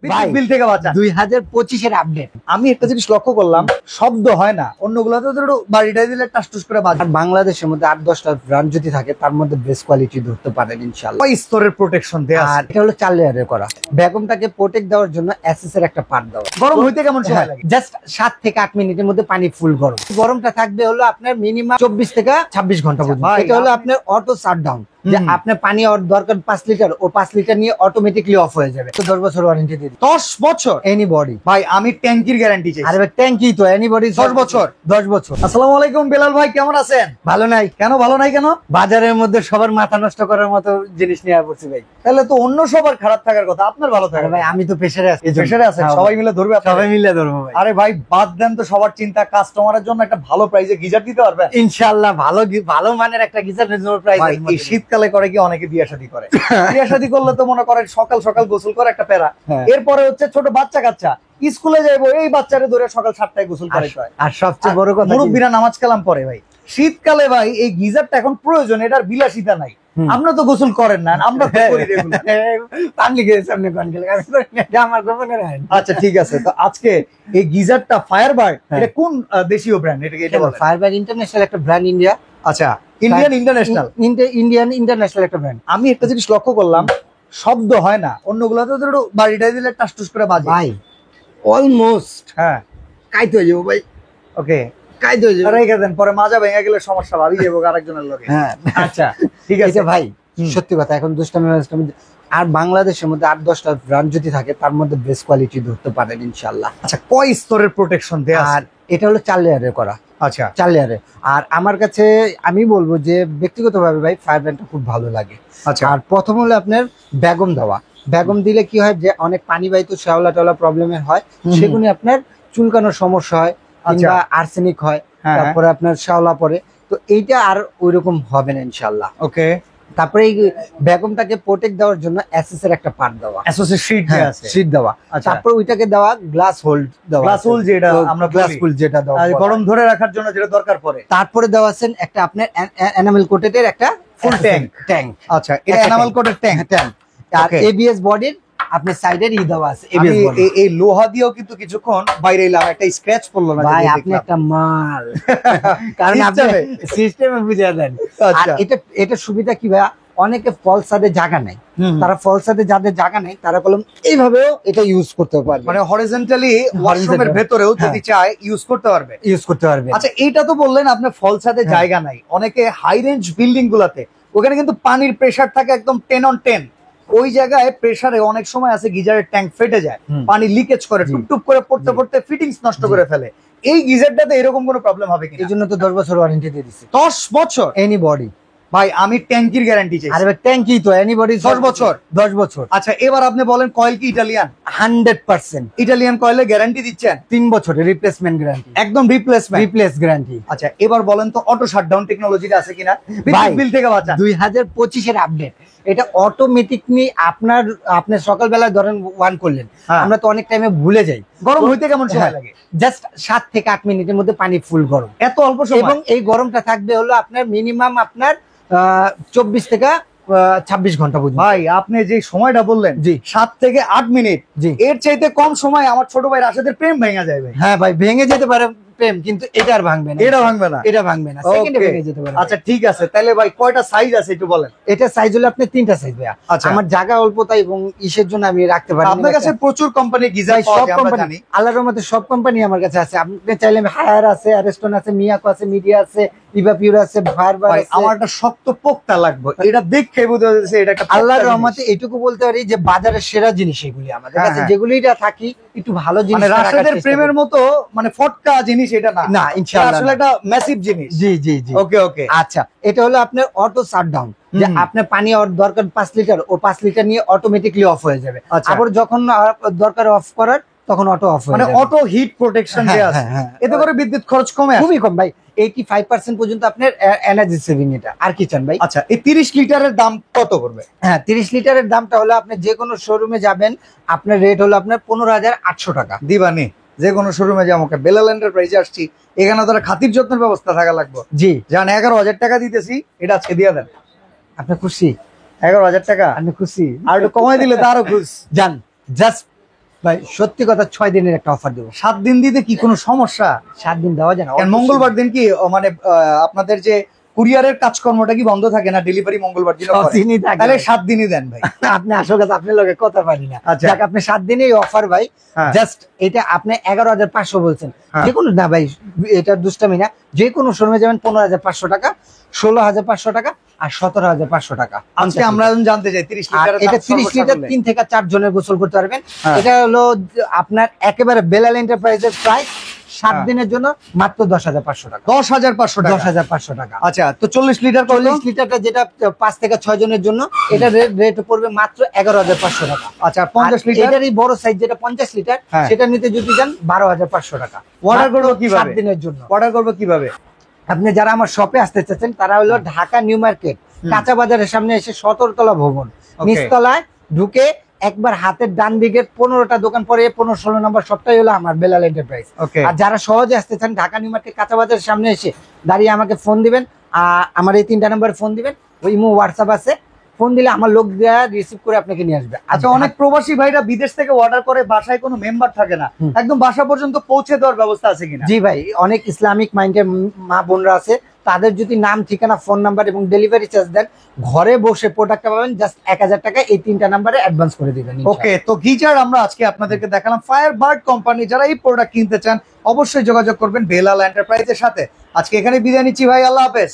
বিল থেকে বাঁচান 2025-এর আপডেট। আমি একটা জিনিস লক্ষ্য করলাম, শব্দ হয় না, অন্যগুলোতে তো একটু বাড়িটাই দিলে টাস করে বাজে। আর বাংলাদেশের মধ্যে 8-10টা ব্র্যান্ড যদি থাকে তার মধ্যে বেস্ট কোয়ালিটি ধরতে পারেন ইনশাআল্লাহ। ওই স্তরের প্রোটেকশন দেয়া আর আছে। এটা হলো 4 লেয়ারের করা। বেগমটাকে প্রোটেক্ট দেওয়ার জন্য এসএস এর একটা পার্ট দেওয়া। গরম হইতে কেমন সময় লাগে? জাস্ট 7 থেকে 8 মিনিটের মধ্যে পানি ফুল গরম। গরমটা থাকবে হলো আপনার মিনিমাম 24 থেকে 26 ঘন্টা পর্যন্ত। ভাই, এটা হলো আপনার অটো শাটডাউন, যে আপনার পানি দরকার 5 লিটার, ও 5 লিটার নিয়ে অটোমেটিকলি অফ হয়ে যাবে। তো 10 বছর ওয়ারেন্টি দিয়ে দিই। 10 বছর? এনিবডি। ভাই আমি ট্যাঙ্কির গ্যারান্টি চাই। আরে ভাই ট্যাঙ্কি তো এনিবডি 10 বছর। 10 বছর। আসসালামু আলাইকুম বেলাল ভাই, কেমন আছেন? ভালো নাই কেন ভালো নাই কেন? বাজারের মধ্যে সবার মাথা নষ্ট করার মতো জিনিস নিয়ে পড়ছি ভাই। তাহলে তো অন্য সবার খারাপ থাকার কথা, আপনার ভালো আরে থাকার ভাই আমি তো প্রেসারে আছি। প্রেসারে আছেন, হ্যাঁ সবাই ভাই। মিলে ধরবে আপনারে? সবাই মিলে ধরবো ভাই। আরে ভাই বাদ দেন তো সবার চিন্তা, কাস্টমারের জন্য একটা ভালো প্রাইসে গিজার দিতে পারবেন? ইনশাআল্লাহ ভালো মানের একটা গিজার রিজনেবল ভাই প্রাইস। এই শীতকালে করে কি অনেকে বিয়ে শাদী করে, বিয়ে শাদী করলে তো মনে করেন সকাল সকাল গোসল করে একটা প্যারা, হ্যাঁ। এরপরে হচ্ছে ছোট বাচ্চা কাচ্চা স্কুলে যাইবো, এই বাচ্চারে ধরে সকাল 7টায় গোসল করে আর সবচেয়ে বড় কথা কি? মুরব্বীরা নামাজ কালাম পরে। ভাই শীতকালে ভাই এই গিজারটা এখন প্রয়োজন, এটার বিলাসিতা নাই। আমরা তো গোসল করেন না, আমরা তো করি regular। পানি খেয়ে সামনে কোন গেলে আমি করি না, এটা আমার গোপনের আইন। আচ্ছা ঠিক আছে, তো আজকে এই গিজারটা ফায়ারবার্ড, এটা কোন দেশীয় ব্র্যান্ড? এটা বলেন। ফায়ারবার্ড ইন্টারন্যাশনাল একটা ব্র্যান্ড, ইন্ডিয়া। আচ্ছা ইন্ডিয়ান ইন্টারন্যাশনাল। ইন্ডিয়ান ইন্টারন্যাশনাল একটা ব্র্যান্ড। আমি একটা জিনিস লক্ষ্য করলাম, শব্দ হয় না, অন্যগুলোতে তো একটু বাড়িটাই দিলে টাস করে বাজে। ভাই অলমোস্ট হ্যাঁ কাইতে হয়ে যাবো ভাই, ওকে, কাইতে হয়ে যাবো। রেখে দেন, পরে মাজা ভেঙে গেলে সমস্যা, ভাবি যাবো আরেকজনের লোকে। হ্যাঁ আচ্ছা ঠিক আছে এটা ভাই হুম। সত্যি কথা, এখন দুষ্টামি আর বাংলাদেশের মধ্যে 8-10টা ব্র্যান্ড যদি থাকে তার মধ্যে বেস্ট কোয়ালিটি ধরতে পারেন ইনশাআল্লাহ। আচ্ছা কয় স্তরের প্রোটেকশন দেয়া আর আছে? এটা হলো 4 লেয়ারের করা। আচ্ছা 4 লেয়ারে। আর আমার কাছে আমি বলবো যে ব্যক্তিগতভাবে ভাই ফায়ারব্যান্ডটা খুব ভালো লাগে। আচ্ছা আর প্রথম হলো আপনার বেগম দেওয়া। বেগম দিলে কি হয়, যে অনেক পানি বাহিত শ্যাওলা টাওলা প্রবলেমের হয়, সেগুলো আপনার চুলকানোর সমস্যা হয় কিংবা আর্সেনিক হয়, হ্যাঁ, তারপরে আপনার শ্যাওলা পড়ে, তো এইটা আর ওইরকম হবে না ইনশাআল্লাহ। ওকে, তারপরে এই বেগমটাকে প্রোটেক্ট দেওয়ার জন্য এসএস এর একটা পার্ট দেওয়া, অ্যাসোসিয়েট শীট দেয়া আছে। শীট দেওয়া। আচ্ছা। তারপর ওইটাকে দেওয়া গ্লাস হোল্ড দেওয়া, গ্লাস হোল যেটা আমরা গ্লাস বলি। হোল্ড যেটা দেওয়া, আর গরম ধরে রাখার জন্য যেটা দরকার পড়ে। তারপরে দেওয়া আছেন একটা আপনার এনামেল কোটেড এর একটা ফুল ট্যাঙ্ক। আচ্ছা এটা এনামেল কোটেড ট্যাঙ্ক। আর Okay. এবিএস বডির আপনার সাইডের দেওয়া আছে। আমি ABS body। এই লোহা দিয়েও কিন্তু কিছুক্ষণ বাইরে এলাম, একটা স্ক্র্যাচ পড়লো না? ভাই যদি আপনি দেখলাম। একটা মাল, কারণ আপনি System-এ? সিস্টেমে বুঝিয়ে দেন। আর আচ্ছা। এটা সুবিধা কি ভাই, অনেকে ফল সাদে জায়গা নাই, হুম। তারা ফল সাদে যাদের জায়গা নেই তারা কলম এইভাবেও এটা ইউজ করতে পারবে, মানে হরিজন্টালি ওয়াশরুমের ভেতরেও যদি চায় ইউজ করতে পারবে। ইউজ করতে পারবে। আচ্ছা এইটা তো বললেন আপনার ফল ছাদে জায়গা নাই, অনেকে হাই রেঞ্জ বিল্ডিং গুলাতে ওখানে কিন্তু পানির প্রেসার থাকে একদম 10 on 10, ওই জায়গায় প্রেসারে অনেক সময় আছে গিজারের ট্যাঙ্ক ফেটে যায়, পানি লিকেজ করে, টুপটুপ করে পড়তে পড়তে ফিটিংস নষ্ট করে ফেলে। এই গিজারটাতে এরকম কোনো প্রবলেম হবে কিনা? এই জন্য তো 10 বছর ওয়ারেন্টি দিয়ে দিচ্ছি। 10 বছর? এনিবডি। ভাই আমি ট্যাঙ্কির গ্যারান্টি চাই। আরে ভাই ট্যাঙ্কি তো এনিবডি 10 বছর? 10 বছর। আচ্ছা এবার আপনি বলেন কয়েল কি ইটালিয়ান? 100% ইটালিয়ান কয়েলে গ্যারান্টি দিচ্ছেন? 3 বছরের রিপ্লেসমেন্ট গ্যারান্টি, একদম রিপ্লেসমেন্ট? Replace guarantee. আচ্ছা এবার বলেন তো অটো শাটডাউন টেকনোলজিটা আছে কিনা? ভাই, বিল থেকে বাঁচান। 2025-এর আপডেট। এটা অটোমেটিকলি আপনার সকালবেলা ধরেন ওয়ান করলেন, হ্যাঁ। আমরা তো অনেক টাইমে ভুলে যাই। গরম হইতে কেমন সময় লাগে? জাস্ট 7 থেকে 8 মিনিটের মধ্যে পানি ফুল গরম। এত অল্প সময়? এবং এই গরমটা থাকবে হলো আপনার মিনিমাম আপনার 24 থেকে 26 ঘন্টা পর্যন্ত। ভাই আপনি যে সময়টা বললেন জি। 7 থেকে 8 মিনিট, জি। এর চাইতে কম সময় আমার ছোট ভাই রাশেদের প্রেম ভেঙে যায় ভাই। হ্যাঁ ভাই ভেঙে যেতে পারে প্রেম, কিন্তু এটা আর ভাঙবে না। এটা ভাঙবে না? এটা ভাঙবে না, সেকেন্ডে Okay. ভেঙে যেতে পারে। আচ্ছা ঠিক আছে, তাহলে ভাই কয়টা সাইজ আছে একটু বলেন। এটা সাইজ হলো আপনার 3টা সাইজ ভাইয়া। আচ্ছা। আমার জায়গা অল্প তাই, এবং ইসের জন্য আমি রাখতে পারি না। আপনার কাছে প্রচুর কোম্পানি গিজার ভাই, পাওয়া সব যায় আমরা কোম্পানি, জানি। আল্লাহর রহমতে সব কোম্পানি আমার কাছে আছে। আপনি চাইলে হায়ার আছে, অ্যারেস্টন আছে, মিয়াকো আছে, মিডিয়া আছে, ইভাপিউর আছে, ফায়ারবার ভাই আছে। আমার একটা শক্ত পোক্তা লাগবে, এটা দেখে বুঝতে যাচ্ছে এটা একটা আল্লাহর পোক্তা রহমতে এটুকু বলতে পারি যে বাজারের সেরা জিনিস এগুলি আমাদের হ্যাঁ, কাছে, হ্যাঁ। যেগুলিটা থাকি একটু ভালো জিনিস। জিনিস মানে রাশেদের প্রেমের মতো মানে ফটকা জিনিস এটা না। না, ইনশাআল্লাহ আসলে একটা ম্যাসিভ জিনিস। জি জি জি। ওকে ওকে। আচ্ছা এটা হলো আপনার অটো শাটডাউন, যে আপনার পানি দরকার 5 লিটার, ও 5 লিটার নিয়ে অটোমেটিকলি অফ হয়ে যাবে। আচ্ছা। আবার যখন দরকার অফ করার তখন অটো অফ হয়ে মানে যাবে। অটো হিট প্রোটেকশন হ্যাঁ, দেয়া আছে, হ্যাঁ, হ্যাঁ। এতে করে বিদ্যুৎ খরচ কমে আসে। খুবই কম ভাই, 85% পর্যন্ত আপনার এনার্জি সেভিং। এটা আর কি চান ভাই? আচ্ছা এই 30 লিটারের দাম কত করবে? হ্যাঁ 30 লিটারের দামটা হলো আপনি যে কোনো শোরুমে যাবেন, আপনার রেট হলো আপনার 15,800 টাকা। দিবানি যে কোনো শোরুমে যে আমাকে বেলাল এন্টারপ্রাইজে আসছি, এখানে তো খাতির যত্নের ব্যবস্থা থাকা লাগবে। জি। জান 11,000 টাকা দিতেছি, এটা আজকে দিয়ে দেন। আপনি খুশি? 11,000 টাকা আপনি খুশি? আর একটু কমাই দিলে তো আরো খুশ। যান, জাস্ট ভাই সত্যি কথা 6 দিনের একটা অফার দেবো। 7 দিন দিতে কি কোনো সমস্যা? 7 দিন দেওয়া যায় না। মঙ্গলবার দিন কি মানে আপনাদের যে কুরিয়ারের কাজকর্মটা কি বন্ধ থাকে না? ডেলিভারি মঙ্গলবার দিন তাহলে 7 দিনই দেন ভাই। আপনি আসল কথা, আপনার লগে কথা পারি না। আচ্ছা যাক, আপনি 7 দিনেই অফার ভাই। জাস্ট এটা আপনি 11,500 বলছেন, যে কোনো না ভাই, এটা দুষ্টামি না, যে কোনো শোরুমে যাবেন 15,500 টাকা, 16,500 টাকা আর 17,500 টাকা। আজকে আমরা জানতে চাই 30 লিটার, এটা 30 লিটার 3 থেকে 4 জনের গোসল করতে পারবেন। এটা হলো আপনার একেবারে বেলাল এন্টারপ্রাইজের প্রাইস 7 দিনের জন্য মাত্র 10,500 টাকা। 10,500 টাকা, 10,500 টাকা। আচ্ছা, তো 40 লিটার, 40 লিটারটা যেটা 5 থেকে 6 জনের জন্য, এটা রেট পড়বে মাত্র 11,500 টাকা। আচ্ছা, 50 লিটার, এটারই বড় সাইজ যেটা 50 লিটার, সেটা নিতে যদি যান 12,500 টাকা। অর্ডার করব কিভাবে? 7 দিনের জন্য অর্ডার করব কিভাবে? আপনি যারা আমার শপে আসতে চাচ্ছেন তারা হলো ঢাকা নিউ মার্কেট কাঁচা বাজারের সামনে এসে 17 তলা ভবন, নিচতলায় ঢুকে একবার হাতের ডান দিকের 15টা দোকান পরে 15-16 নম্বর সবটাই হলো আমার বেলাল এন্টারপ্রাইজ। আর যারা সহজে আসতে চান ঢাকা নিউ মার্কেট কাঁচা বাজারের সামনে এসে দাঁড়িয়ে আমাকে ফোন দিবেন, আমার এই 3টা নাম্বারে ফোন দিবেন, ওই ইমো হোয়াটসঅ্যাপ আছে, ফোন দিলে আমার লোক দেয়া রিসিভ করে আপনাকে নিয়ে আসবে। আচ্ছা, অনেক প্রবাসী ভাইরা বিদেশ থেকে অর্ডার করে, বাসায় কোনো মেম্বার থাকে না, একদম বাসা পর্যন্ত পৌঁছে দেওয়ার ব্যবস্থা আছে কিনা? জি ভাই, অনেক ইসলামিক মাইন্ডের মা বোনরা আছে, তাদের যদি নাম, ঠিকানা, ফোন নাম্বার এবং ডেলিভারি চার্জ দেন, ঘরে বসে প্রোডাক্টটা পাবেন জাস্ট 1000 টাকা, এই 3টা নাম্বারে অ্যাডভান্স করে দিবেন। ওকে, তো গিজার আমরা আজকে আপনাদেরকে দেখালাম ফায়ারবার্ড কোম্পানি। যারা এই প্রোডাক্ট কিনতে চান অবশ্যই যোগাযোগ করবেন বেলাল এন্টারপ্রাইজের সাথে। আজকে এখানে বিদায় নিচ্ছি ভাই, আল্লাহ হাফেজ।